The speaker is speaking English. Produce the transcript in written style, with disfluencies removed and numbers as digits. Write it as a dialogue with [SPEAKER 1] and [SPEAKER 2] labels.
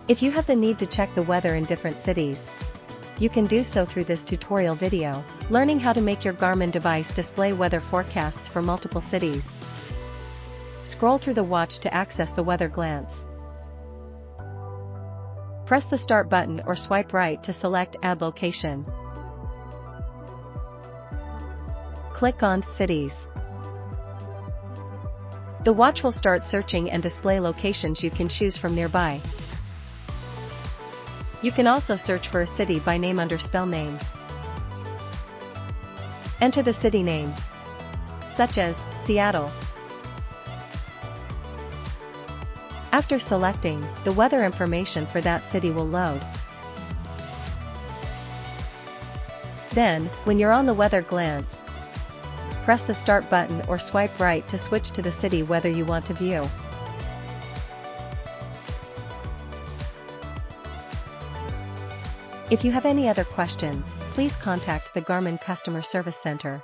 [SPEAKER 1] If you have the need to check the weather in different cities, you can do so through this tutorial video, learning how to make your Garmin device display weather forecasts for multiple cities. Scroll through the watch to access the weather glance. Press the Start button or swipe right to select Add Location. Click on Cities. The watch will start searching and display locations you can choose from nearby. You can also search for a city by name under Spell Name. Enter the city name, such as Seattle. After selecting, the weather information for that city will load. Then, when you're on the weather glance, press the Start button or swipe right to switch to the city weather you want to view. If you have any other questions, please contact the Garmin Customer Service Center.